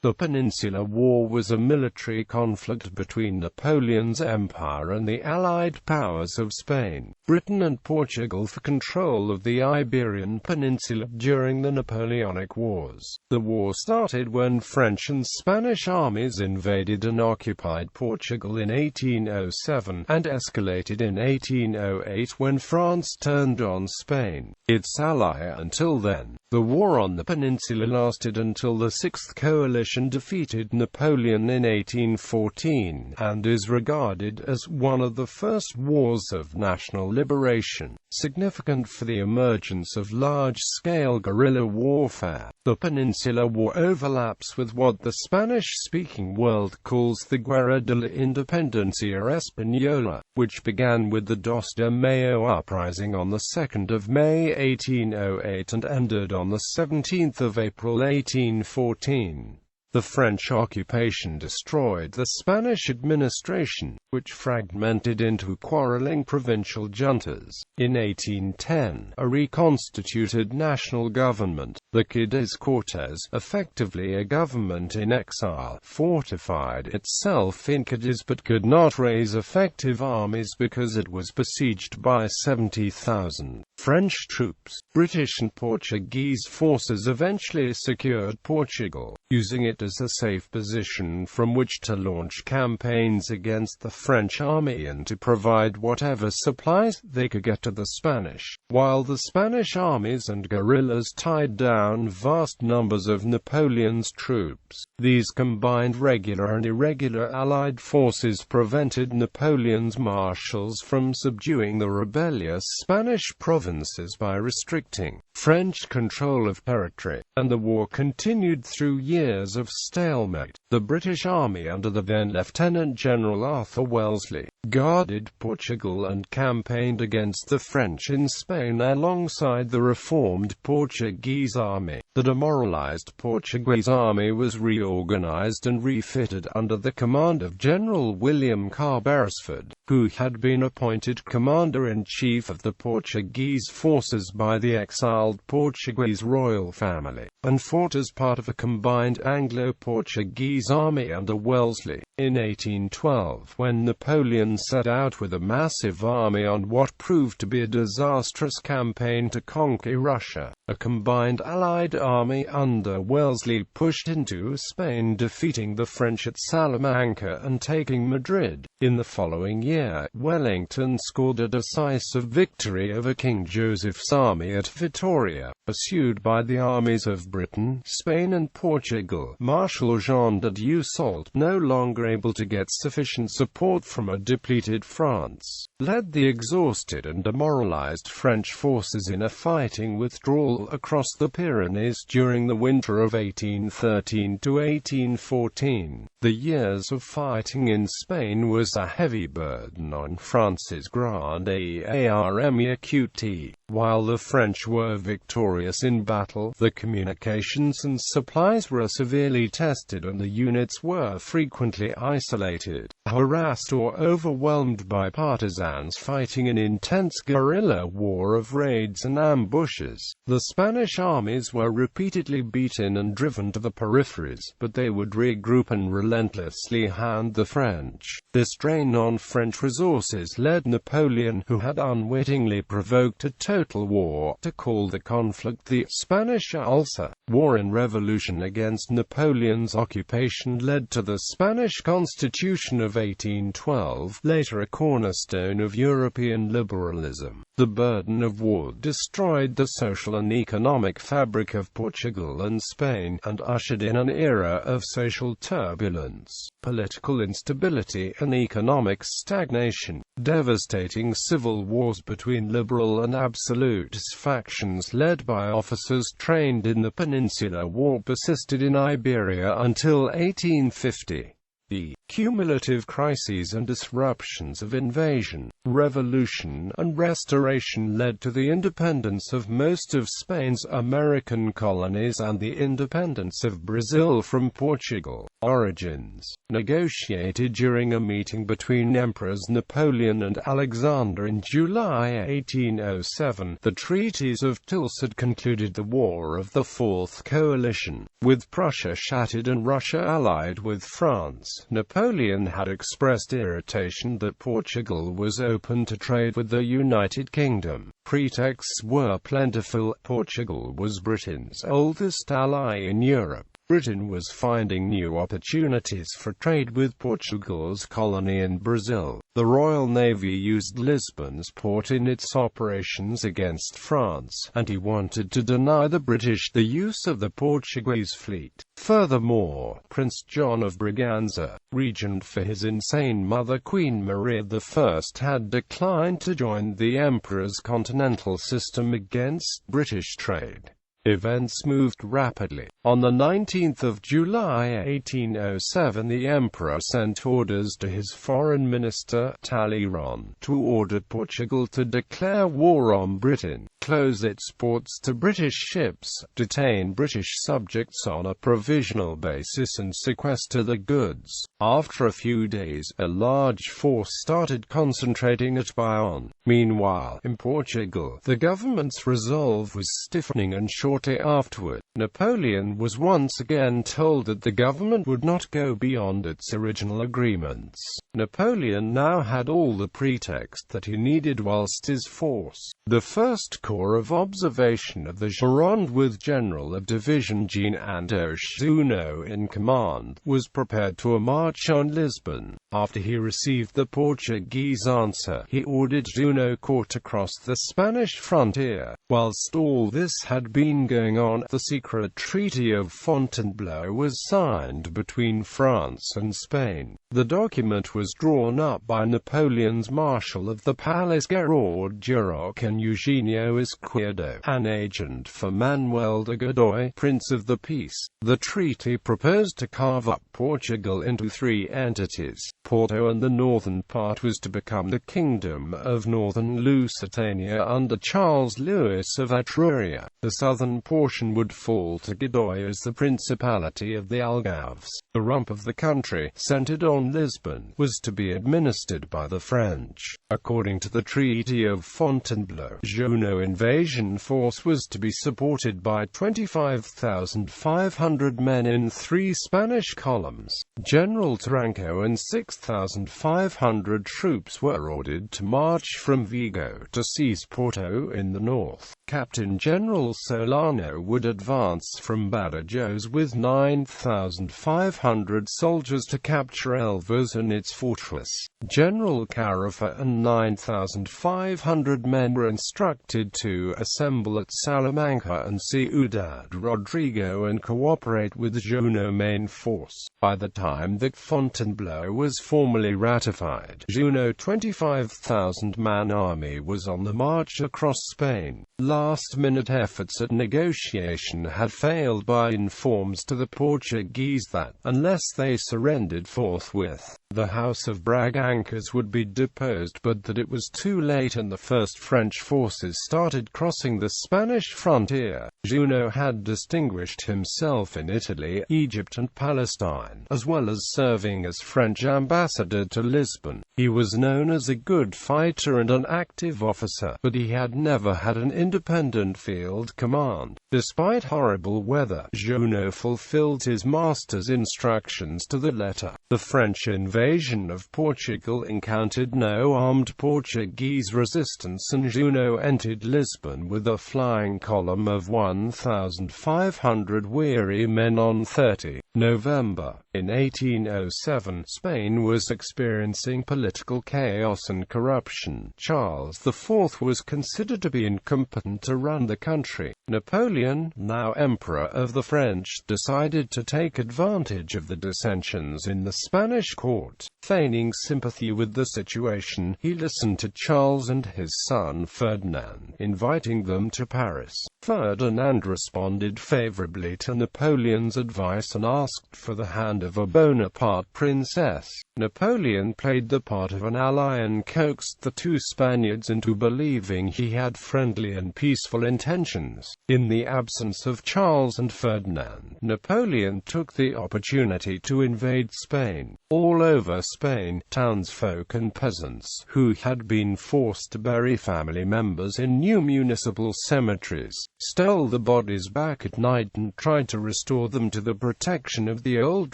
The Peninsular War was a military conflict between Napoleon's empire and the Allied powers of Spain, Britain and Portugal for control of the Iberian Peninsula during the Napoleonic Wars. The war started when French and Spanish armies invaded and occupied Portugal in 1807, and escalated in 1808 when France turned on Spain, its ally until then. The war on the peninsula lasted until the Sixth Coalition defeated Napoleon in 1814, and is regarded as one of the first wars of national liberation, significant for the emergence of large-scale guerrilla warfare. The Peninsular War overlaps with what the Spanish-speaking world calls the Guerra de la Independencia Española, which began with the Mayo Uprising on 2 May 1808 and ended on 17 April 1814. The French occupation destroyed the Spanish administration, which fragmented into quarreling provincial juntas. In 1810, a reconstituted national government, the Cádiz-Cortes, effectively a government in exile, fortified itself in Cádiz but could not raise effective armies because it was besieged by 70,000 French troops. British and Portuguese forces eventually secured Portugal, using it as a safe position from which to launch campaigns against the French army and to provide whatever supplies they could get to the Spanish, while the Spanish armies and guerrillas tied down vast numbers of Napoleon's troops. These combined regular and irregular Allied forces prevented Napoleon's marshals from subduing the rebellious Spanish provinces by restricting French control of territory, and the war continued through years of stalemate. The British Army under the then Lieutenant General Arthur Wellesley guarded Portugal and campaigned against the French in Spain alongside the reformed Portuguese army. The demoralized Portuguese army was reorganized and refitted under the command of General William Carr Beresford, who had been appointed commander-in-chief of the Portuguese forces by the exiled Portuguese royal family, and fought as part of a combined Anglo-Portuguese army under Wellesley. In 1812, when Napoleon set out with a massive army on what proved to be a disastrous campaign to conquer Russia, a combined Allied army under Wellesley pushed into Spain, defeating the French at Salamanca and taking Madrid. In the following year, Wellington scored a decisive victory over King Joseph's army at Vitoria, pursued by the armies of Britain, Spain and Portugal. Marshal Jean de Dussault, no longer able to get sufficient support from a depleted France, led the exhausted and demoralized French forces in a fighting withdrawal across the Pyrenees during the winter of 1813 to 1814. The years of fighting in Spain was a heavy burden on France's Grande Armée Acute. While the French were victorious in battle, the communications and supplies were severely tested and the units were frequently isolated, harassed or overwhelmed by partisans fighting an intense guerrilla war of raids and ambushes. The Spanish armies were repeatedly beaten and driven to the peripheries, but they would regroup and relentlessly hand the French. This drain on French resources led Napoleon, who had unwittingly provoked a total war, to call the conflict the Spanish Ulcer. War and revolution against Napoleon's occupation led to the Spanish Constitution of 1812, later a cornerstone of European liberalism. The burden of war destroyed the social and economic fabric of Portugal and Spain, and ushered in an era of social turbulence, political instability and economic stagnation. Devastating civil wars between liberal and absolutist factions led by officers trained in the Peninsular War persisted in Iberia until 1850. The cumulative crises and disruptions of invasion, revolution, and restoration led to the independence of most of Spain's American colonies and the independence of Brazil from Portugal. Origins. Negotiated during a meeting between Emperors Napoleon and Alexander in July 1807, the treaties of Tilsit concluded the War of the Fourth Coalition, with Prussia shattered and Russia allied with France. Napoleon had expressed irritation that Portugal was open to trade with the United Kingdom. Pretexts were plentiful. Portugal was Britain's oldest ally in Europe. Britain was finding new opportunities for trade with Portugal's colony in Brazil. The Royal Navy used Lisbon's port in its operations against France, and he wanted to deny the British the use of the Portuguese fleet. Furthermore, Prince John of Braganza, regent for his insane mother Queen Maria I, had declined to join the Emperor's continental system against British trade. Events moved rapidly. On the 19th of July 1807, the Emperor sent orders to his foreign minister, Talleyrand, to order Portugal to declare war on Britain, close its ports to British ships, detain British subjects on a provisional basis and sequester the goods. After a few days, a large force started concentrating at Bayonne. Meanwhile, in Portugal, the government's resolve was stiffening, and shortly afterward, Napoleon was once again told that the government would not go beyond its original agreements. Napoleon now had all the pretext that he needed whilst his force, the 1st Corps of Observation of the Gironde with General of Division Jean-Antoine Junot in command, was prepared to march on Lisbon. After he received the Portuguese answer, he ordered Junot court across the Spanish frontier. Whilst all this had been going on, the secret Treaty of Fontainebleau was signed between France and Spain. The document was drawn up by Napoleon's Marshal of the Palace Gerard Duroc and Eugenio Izquierdo, an agent for Manuel de Godoy, Prince of the Peace. The treaty proposed to carve up Portugal into 3 entities. Porto and the northern part was to become the Kingdom of Northern Lusitania under Charles Louis of Etruria. The southern portion would fall to Godoy as the Principality of the Algarves. The rump of the country, centered on Lisbon, was to be administered by the French. According to the Treaty of Fontainebleau, Junot invasion force was to be supported by 25,500 men in 3 Spanish columns. General Taranco and 6,500 troops were ordered to march from Vigo to seize Porto in the north. Captain General Solano would advance from Badajoz with 9,500 soldiers to capture Elvas and its fortress. General Carafa and 9,500 men were instructed to assemble at Salamanca and Ciudad Rodrigo and cooperate with Junot's main force. By the time that Fontainebleau was formally ratified, Junot's 25,000-man army was on the march across Spain. Last-minute efforts at negotiation had failed by informs to the Portuguese that, unless they surrendered forthwith, the House of Braganças would be deposed, but that it was too late and the first French forces started crossing the Spanish frontier. Junot had distinguished himself in Italy, Egypt and Palestine, as well as serving as French ambassador to Lisbon. He was known as a good fighter and an active officer, but he had never had an independent field command. Despite horrible weather, Junot fulfilled his master's instructions to the letter. The French invasion of Portugal encountered no armed Portuguese resistance, and Junot entered Lisbon with a flying column of 1,500 weary men on 30 November. In 1807, Spain was experiencing political chaos and corruption. Charles IV was considered to be incompetent to run the country. Napoleon, now Emperor of the French, decided to take advantage of the dissensions in the Spanish court. Feigning sympathy with the situation, he listened to Charles and his son Ferdinand, inviting them to Paris. Ferdinand responded favorably to Napoleon's advice and asked for the hand of a Bonaparte princess. Napoleon played the part of an ally and coaxed the two Spaniards into believing he had friendly and peaceful intentions. In the absence of Charles and Ferdinand, Napoleon took the opportunity to invade Spain. All over Spain, townsfolk and peasants, who had been forced to bury family members in new municipal cemeteries, stole the bodies back at night and tried to restore them to the protection of the old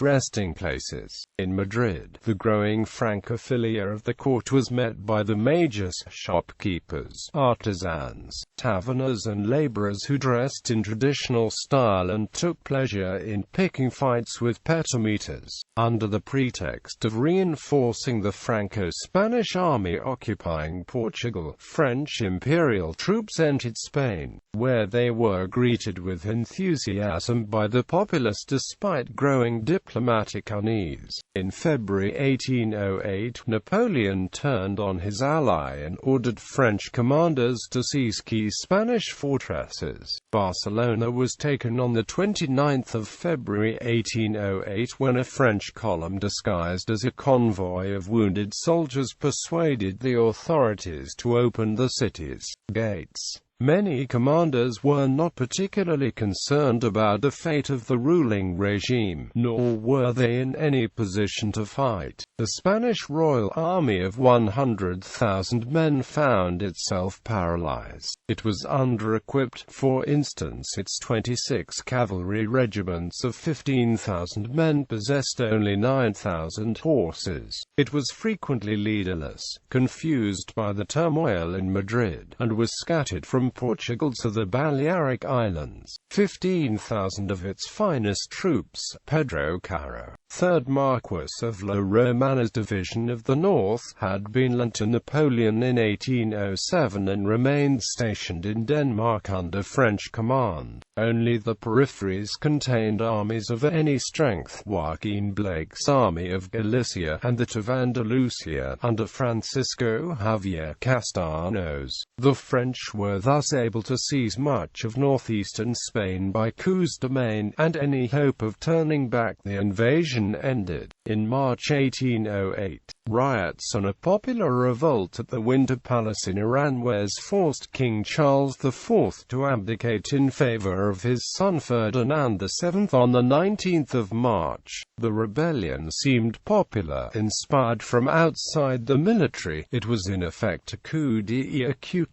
resting places. In Madrid, the growing Francophilia of the court was met by the major shopkeepers, artisans, taverners and laborers who dressed in traditional style and took pleasure in picking fights with petameters. Under the pretext of reinforcing the Franco-Spanish army occupying Portugal, French imperial troops entered Spain, where they were greeted with enthusiasm by the populace despite growing diplomatic unease. In February 1808, Napoleon turned on his ally and ordered French commanders to seize key Spanish fortresses. Barcelona was taken on the 29th of February 1808 when a French column disguised as a convoy of wounded soldiers persuaded the authorities to open the city's gates. Many commanders were not particularly concerned about the fate of the ruling regime, nor were they in any position to fight. The Spanish Royal Army of 100,000 men found itself paralyzed. It was under-equipped. For instance, its 26 cavalry regiments of 15,000 men possessed only 9,000 horses. It was frequently leaderless, confused by the turmoil in Madrid, and was scattered from Portugal to the Balearic Islands. 15,000 of its finest troops, Pedro Caro, 3rd Marquess of La Romana's division of the North, had been lent to Napoleon in 1807 and remained stationed in Denmark under French command. Only the peripheries contained armies of any strength. Joaquin Blake's army of Galicia and that of Andalusia, under Francisco Javier Castaños. The French were thus able to seize much of northeastern Spain by coups de main, and any hope of turning back the invasion ended. In March 1808, riots and a popular revolt at the Winter Palace in Aranjuez forced King Charles IV to abdicate in favor of his son Ferdinand VII on the 19th of March. The rebellion seemed popular, inspired from outside the military. It was in effect a coup d'etat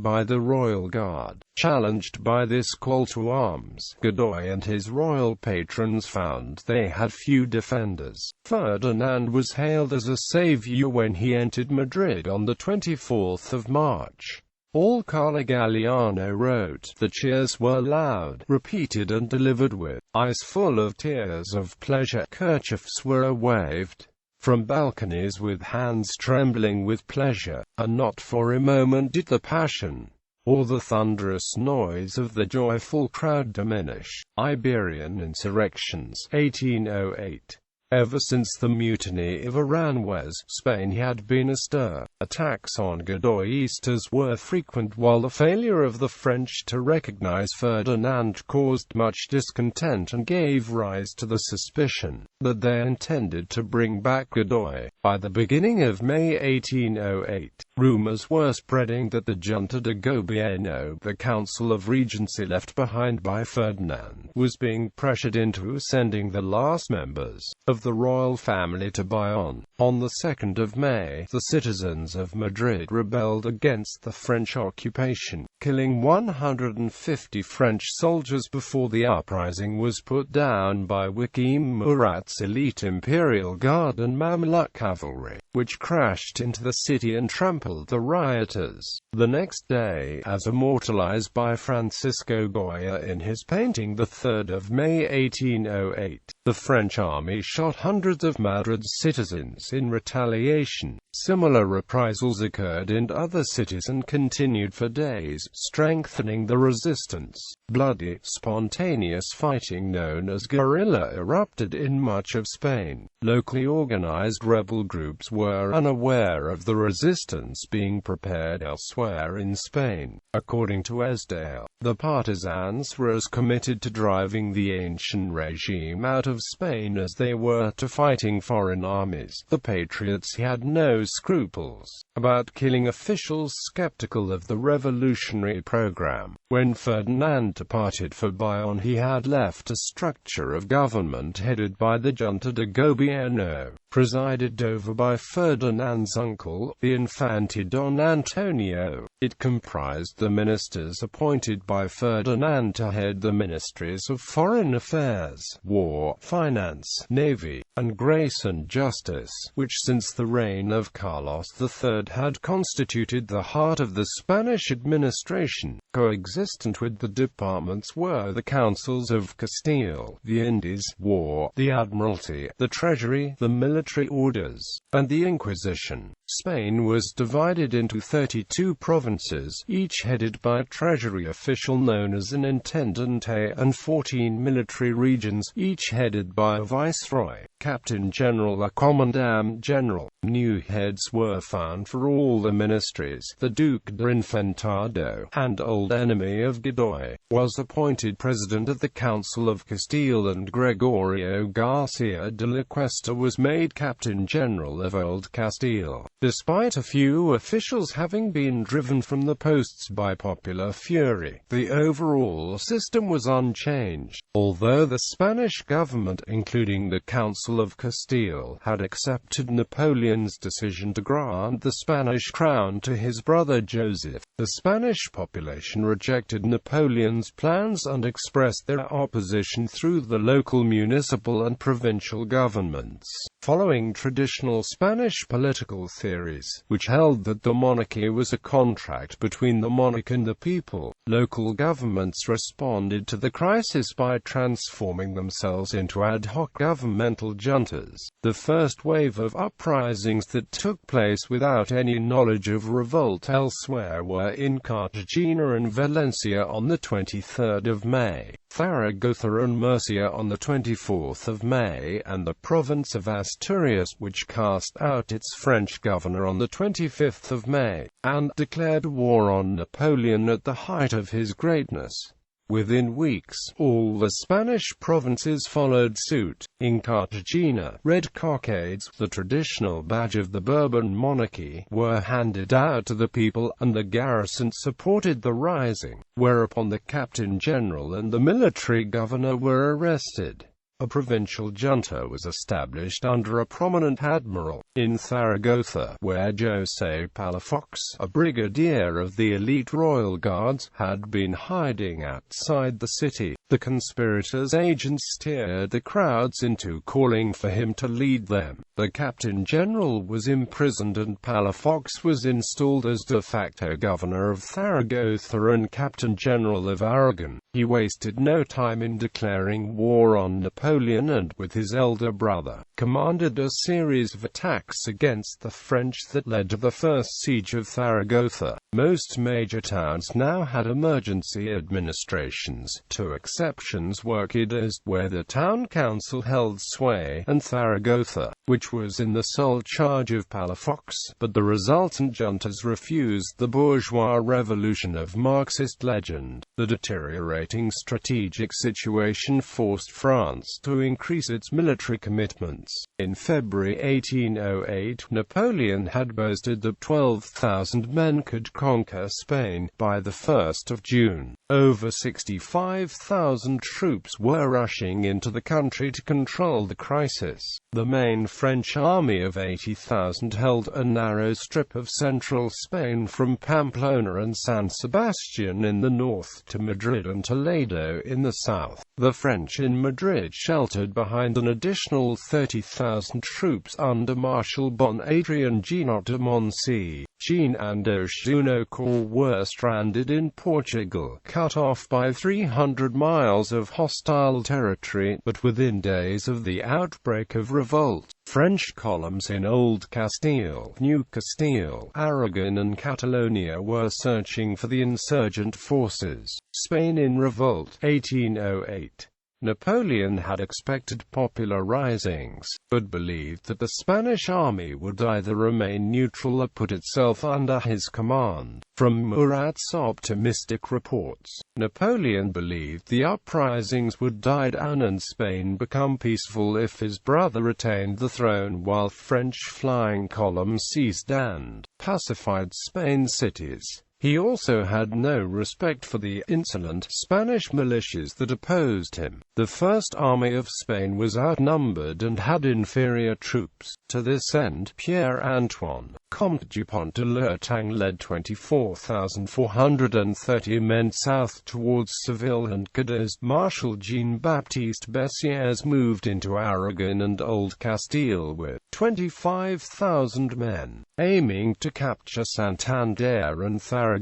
by the Royal Guard. Challenged by this call to arms, Godoy and his royal patrons found they had few defenders. Ferdinand was hailed as a savior when he entered Madrid on the 24th of March. All Carla Galliano wrote, the cheers were loud, repeated and delivered with eyes full of tears of pleasure. Kerchiefs were waved from balconies with hands trembling with pleasure, and not for a moment did the passion or the thunderous noise of the joyful crowd diminish. Iberian insurrections, 1808. Ever since the mutiny of Aranjuez, Spain had been astir. Attacks on Godoyistas were frequent, while the failure of the French to recognize Ferdinand caused much discontent and gave rise to the suspicion that they intended to bring back Godoy. By the beginning of May 1808, rumors were spreading that the Junta de Gobierno, the Council of Regency left behind by Ferdinand, was being pressured into sending the last members of the royal family to Bayonne. On the 2nd of May, the citizens of Madrid rebelled against the French occupation, killing 150 French soldiers before the uprising was put down by Joachim Murat's elite Imperial Guard and Mamluk cavalry, which crashed into the city and trampled the rioters. The next day, as immortalized by Francisco Goya in his painting The 3rd of May 1808, the French army shot hundreds of Madrid's citizens in retaliation. Similar reprisals occurred in other cities and continued for days, strengthening the resistance. Bloody, spontaneous fighting known as guerrilla erupted in much of Spain. Locally organized rebel groups were unaware of the resistance being prepared elsewhere in Spain. According to Esdale, the partisans were as committed to driving the ancient regime out of Spain as they were to fighting foreign armies. The patriots had no scruples about killing officials skeptical of the revolutionary program. When Ferdinand departed for Bayonne, he had left a structure of government headed by the Junta de Gobierno, presided over by Ferdinand's uncle, the Infante Don Antonio. It comprised the ministers appointed by Ferdinand to head the ministries of foreign affairs, war, finance, navy, and grace and justice, which since the reign of Carlos III had constituted the heart of the Spanish administration. Coexistent with the departments were the councils of Castile, the Indies, war, the Admiralty, the Treasury, the military orders, and the Inquisition. Spain was divided into 32 provinces, each headed by a treasury official known as an intendente, and 14 military regions, each headed by a viceroy, captain general or commandant general. New heads were found for all the ministries. The Duque de Infantado, and old enemy of Godoy, was appointed president of the Council of Castile, and Gregorio Garcia de la Cuesta was made captain general of Old Castile. Despite a few officials having been driven from the posts by popular fury, the overall system was unchanged. Although the Spanish government, including the Council of Castile, had accepted Napoleon's decision to grant the Spanish crown to his brother Joseph, the Spanish population rejected Napoleon's plans and expressed their opposition through the local municipal and provincial governments. Following traditional Spanish political theories, which held that the monarchy was a contract between the monarch and the people, local governments responded to the crisis by transforming themselves into ad hoc governmental juntas. The first wave of uprisings that took place without any knowledge of revolt elsewhere were in Cartagena and Valencia on the 23rd of May, Zaragoza and Murcia on the 24th of May, and the province of Asturias, which cast out its French governor on the 25th of May, and declared war on Napoleon at the height of his greatness. Within weeks, all the Spanish provinces followed suit. In Cartagena, red cockades, the traditional badge of the Bourbon monarchy, were handed out to the people, and the garrison supported the rising, whereupon the captain general and the military governor were arrested. A provincial junta was established under a prominent admiral. In Zaragoza, where José Palafox, a brigadier of the elite royal guards, had been hiding outside the city, the conspirators' agents steered the crowds into calling for him to lead them. The captain general was imprisoned and Palafox was installed as de facto governor of Zaragoza and captain general of Aragon. He wasted no time in declaring war on Napoleon and, with his elder brother, commanded a series of attacks against the French that led to the first siege of Zaragoza. Most major towns now had emergency administrations. Two exceptions were Cádiz, where the town council held sway, and Zaragoza, which was in the sole charge of Palafox, but the resultant juntas refused the bourgeois revolution of Marxist legend. The deteriorating strategic situation forced France to increase its military commitments. In February 1808, Napoleon had boasted that 12,000 men could conquer Spain. By the 1st of June, over 65,000 troops were rushing into the country to control the crisis. The main French army of 80,000 held a narrow strip of central Spain from Pamplona and San Sebastian in the north to Madrid and Toledo in the south. The French in Madrid sheltered behind an additional 30,000 troops under Marshal Bon Adrien Ginot de Montcy. Jean and Oceanico were stranded in Portugal, cut off by 300 miles of hostile territory, but within days of the outbreak of revolt, French columns in Old Castile, New Castile, Aragon and Catalonia were searching for the insurgent forces. Spain in revolt, 1808. Napoleon had expected popular risings, but believed that the Spanish army would either remain neutral or put itself under his command. From Murat's optimistic reports, Napoleon believed the uprisings would die down and Spain become peaceful if his brother retained the throne, while French flying columns seized and pacified Spain's cities. He also had no respect for the insolent Spanish militias that opposed him. The First Army of Spain was outnumbered and had inferior troops. To this end, Pierre-Antoine Comte Dupont de L'Ertang led 24,430 men south towards Seville and Cadiz. Marshal Jean-Baptiste Bessières moved into Aragon and Old Castile with 25,000 men, aiming to capture Santander and Zaragoza.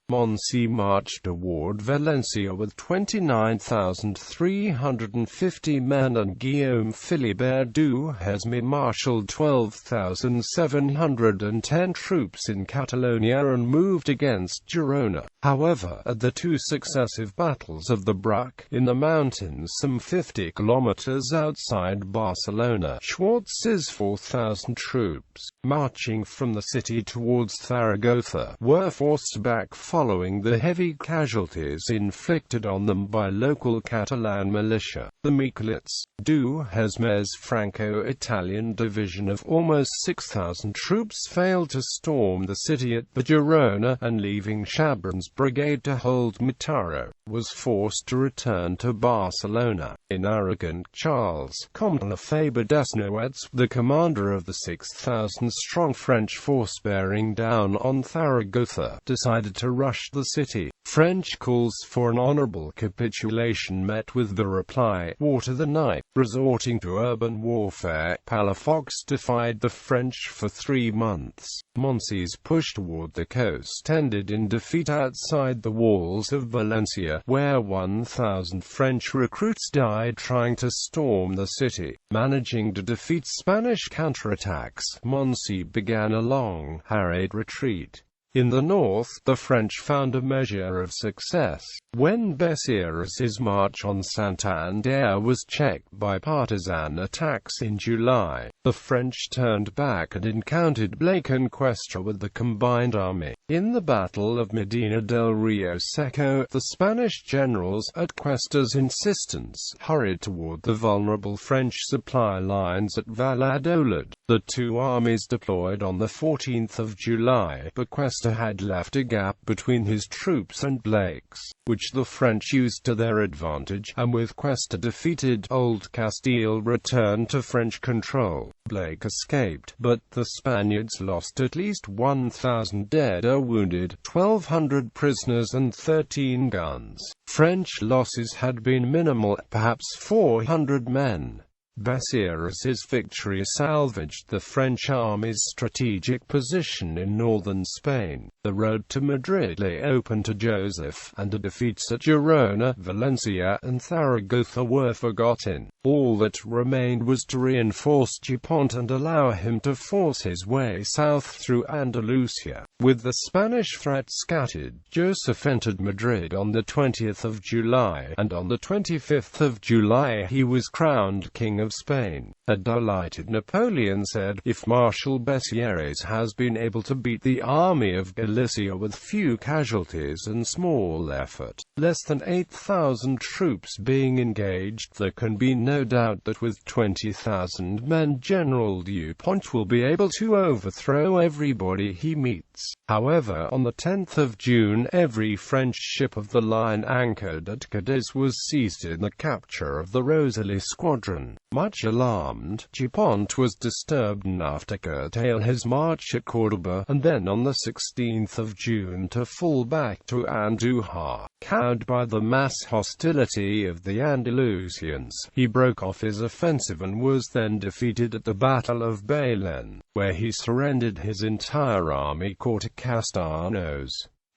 Moncey marched toward Valencia with 29,350 men, and Guillaume Philibert Duhesme marshaled 12,710 troops in Catalonia and moved against Girona. However, at the two successive battles of the Bruc, in the mountains some 50 kilometers outside Barcelona, Schwarz's 4,000 troops, marching from the city towards Zaragoza, were forced back following the heavy casualties inflicted on them by local Catalan militia. The Miquelets, Duhesme's Franco-Italian division of almost 6,000 troops failed to storm the city at the Girona, and leaving Chabron's brigade to hold Mataro, was forced to return to Barcelona. In Aragon, Charles Comte Lefebvre Desnouettes, the commander of the 6,000-strong French force bearing down on Zaragoza, decided to rush the city. French calls for an honorable capitulation met with the reply, "War to the knife." Resorting to urban warfare, Palafox defied the French for 3 months. Moncey's push toward the coast ended in defeat outside the walls of Valencia, where 1,000 French recruits died trying to storm the city. Managing to defeat Spanish counterattacks, Moncey began a long, harried retreat. In the north, the French found a measure of success. When Bessières' march on Santander was checked by partisan attacks in July, the French turned back and encountered Blake and Cuestra with the combined army. In the Battle of Medina del Rio Seco, the Spanish generals, at Cuestra's insistence, hurried toward the vulnerable French supply lines at Valladolid. The two armies deployed on the 14th of July, but Cuestra had left a gap between his troops and Blake's, which the French used to their advantage, and with Cuestra defeated, Old Castile returned to French control. Blake escaped, but the Spaniards lost at least 1,000 dead or wounded, 1,200 prisoners and 13 guns. French losses had been minimal, perhaps 400 men. Bessières' victory salvaged the French army's strategic position in northern Spain. The road to Madrid lay open to Joseph, and the defeats at Girona, Valencia, and Zaragoza were forgotten. All that remained was to reinforce Dupont and allow him to force his way south through Andalusia. With the Spanish threat scattered, Joseph entered Madrid on the 20th of July, and on the 25th of July he was crowned King of Spain. A delighted Napoleon said, "If Marshal Bessières has been able to beat the army of Galicia with few casualties and small effort, less than 8,000 troops being engaged, there can be no doubt that with 20,000 men General Dupont will be able to overthrow everybody he meets." However, on the 10th of June, every French ship of the line anchored at Cadiz was seized in the capture of the Rosalie squadron. Much alarmed, Dupont was disturbed enough to curtail his march at Córdoba, and then on the 16th of June to fall back to Andújar. Cowed by the mass hostility of the Andalusians, he broke off his offensive and was then defeated at the Battle of Bailen, where he surrendered his entire army corps to Castanos.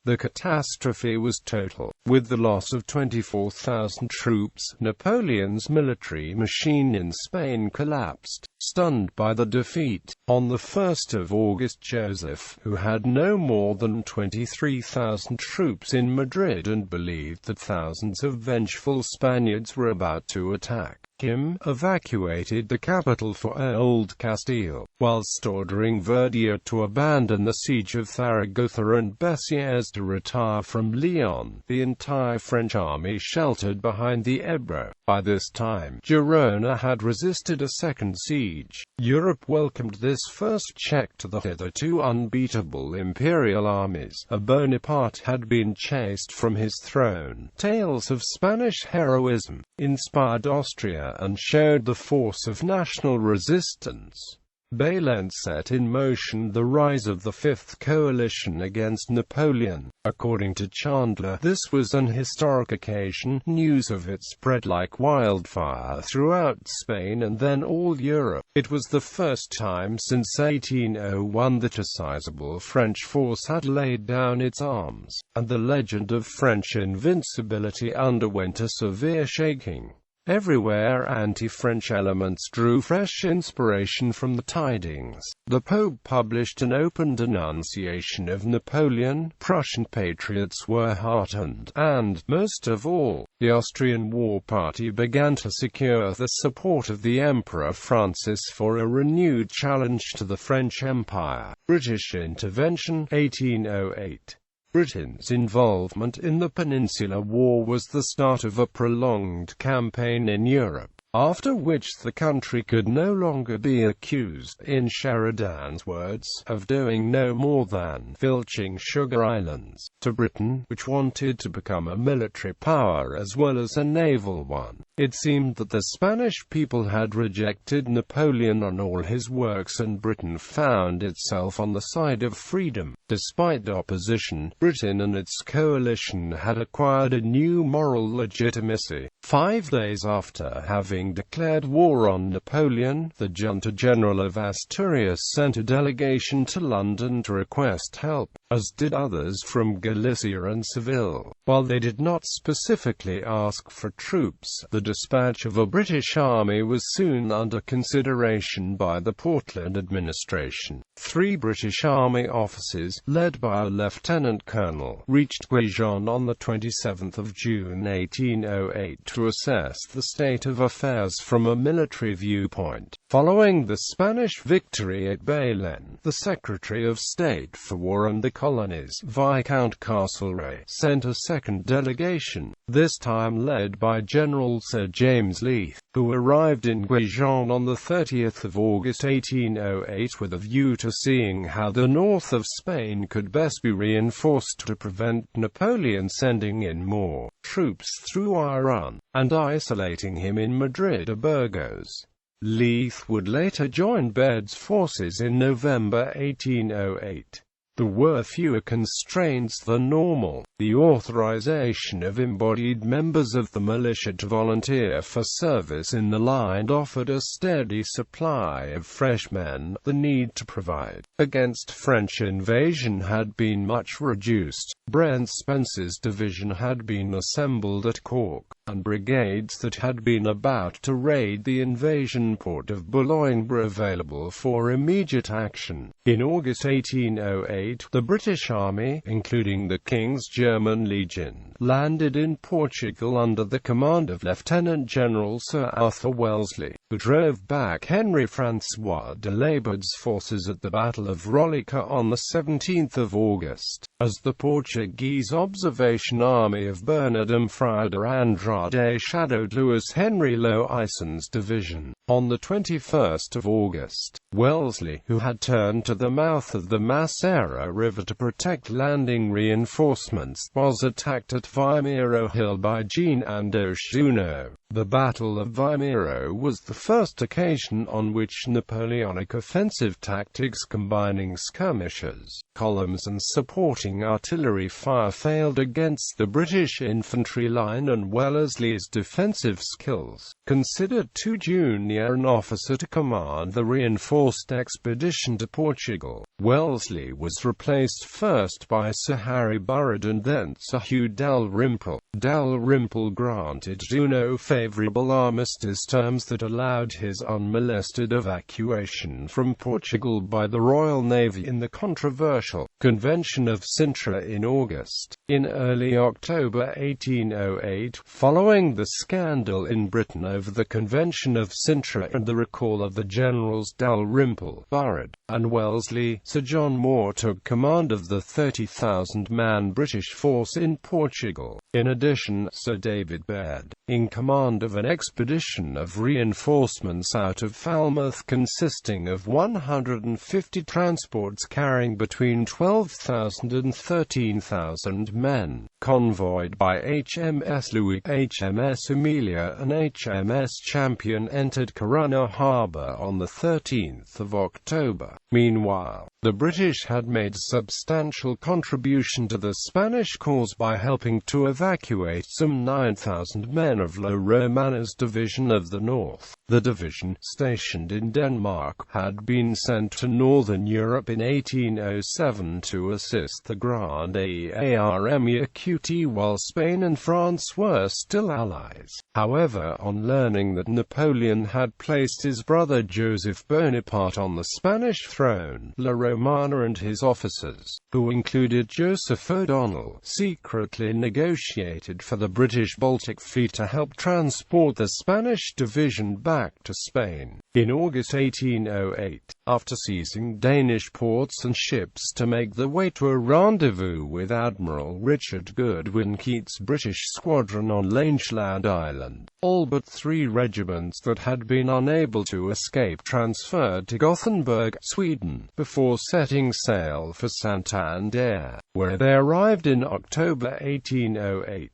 The catastrophe was total. With the loss of 24,000 troops, Napoleon's military machine in Spain collapsed. Stunned by the defeat, on the 1st of August Joseph, who had no more than 23,000 troops in Madrid and believed that thousands of vengeful Spaniards were about to attack him, evacuated the capital for Old Castile, whilst ordering Verdier to abandon the siege of Zaragoza and Besiers to retire from Lyon. The entire French army sheltered behind the Ebro. By this time, Girona had resisted a second siege. Europe welcomed this first check to the hitherto unbeatable imperial armies. A Bonaparte had been chased from his throne. Tales of Spanish heroism inspired Austria and showed the force of national resistance. Bailen set in motion the rise of the Fifth Coalition against Napoleon. According to Chandler, this was an historic occasion. News of it spread like wildfire throughout Spain and then all Europe. It was the first time since 1801 that a sizable French force had laid down its arms, and the legend of French invincibility underwent a severe shaking. Everywhere anti-French elements drew fresh inspiration from the tidings. The Pope published an open denunciation of Napoleon. Prussian patriots were heartened, and, most of all, the Austrian war party began to secure the support of the Emperor Francis for a renewed challenge to the French Empire. British intervention, 1808. Britain's involvement in the Peninsular War was the start of a prolonged campaign in Europe, after which the country could no longer be accused, in Sheridan's words, of doing no more than filching sugar islands. To Britain, which wanted to become a military power as well as a naval one, it seemed that the Spanish people had rejected Napoleon on all his works and Britain found itself on the side of freedom. Despite opposition, Britain and its coalition had acquired a new moral legitimacy. 5 days after having declared war on Napoleon, the Junta General of Asturias sent a delegation to London to request help, as did others from Galicia and Seville. While they did not specifically ask for troops, the dispatch of a British army was soon under consideration by the Portland administration. 3 British Army officers, led by a lieutenant colonel, reached Guijon on the 27th of June 1808 to assess the state of affairs from a military viewpoint. Following the Spanish victory at Bailen, the Secretary of State for War and the Colonies, Viscount Castlereagh, sent a second delegation, this time led by General Sir James Leith, who arrived in Guijon on the 30th of August 1808 with a view to seeing how the north of Spain could best be reinforced to prevent Napoleon sending in more troops through Iran, and isolating him in Madrid or Burgos. Leith would later join Bed's forces in November 1808. There were fewer constraints than normal. The authorization of embodied members of the militia to volunteer for service in the line offered a steady supply of fresh men. The need to provide against French invasion had been much reduced. Brent Spencer's division had been assembled at Cork, and brigades that had been about to raid the invasion port of Boulogne were available for immediate action. In August 1808, the British Army, including the King's German Legion, landed in Portugal under the command of Lieutenant General Sir Arthur Wellesley, who drove back Henry François de Labarde's forces at the Battle of Rolica on the 17th of August. As the Portuguese observation army of Bernardino Frei de Andrade shadowed Louis Henry Loaison's division, on the 21st of August, Wellesley, who had turned to the mouth of the Massera River to protect landing reinforcements, was attacked at Viamero Hill by Jean Andoche Junot, The Battle of Vimeiro was the first occasion on which Napoleonic offensive tactics combining skirmishers, columns and supporting artillery fire failed against the British infantry line and Wellesley's defensive skills. Considered too junior an officer to command the reinforced expedition to Portugal, Wellesley was replaced first by Sir Harry Burrard and then Sir Hugh Dalrymple. Dalrymple granted Junot favourable armistice terms that allowed his unmolested evacuation from Portugal by the Royal Navy in the controversial Convention of Sintra in August. In early October 1808, following the scandal in Britain over the Convention of Sintra and the recall of the generals Dalrymple, Burrard, and Wellesley, Sir John Moore took command of the 30,000-man British force in Portugal. In addition, Sir David Baird, in command of an expedition of reinforcements out of Falmouth consisting of 150 transports carrying between 12,000 and 13,000 men, convoyed by HMS Louis, HMS Amelia and HMS Champion, entered Corunna Harbour on the 13th of October. Meanwhile, the British had made a substantial contribution to the Spanish cause by helping to evacuate some 9,000 men of La Romana's Division of the North. The division, stationed in Denmark, had been sent to Northern Europe in 1807 to assist the Grande Armée Equity while Spain and France were still allies. However, on learning that Napoleon had placed his brother Joseph Bonaparte on the Spanish throne, La Romana and his officers, who included Joseph O'Donnell, secretly negotiated for the British Baltic Fleet to help transport the Spanish division back to Spain. In August 1808, after seizing Danish ports and ships to make the way to a rendezvous with Admiral Richard Goodwin Keith's British squadron on Langeland Island, all but 3 regiments that had been unable to escape transferred to Gothenburg, Sweden, before setting sail for Santander, where they arrived in October 1808.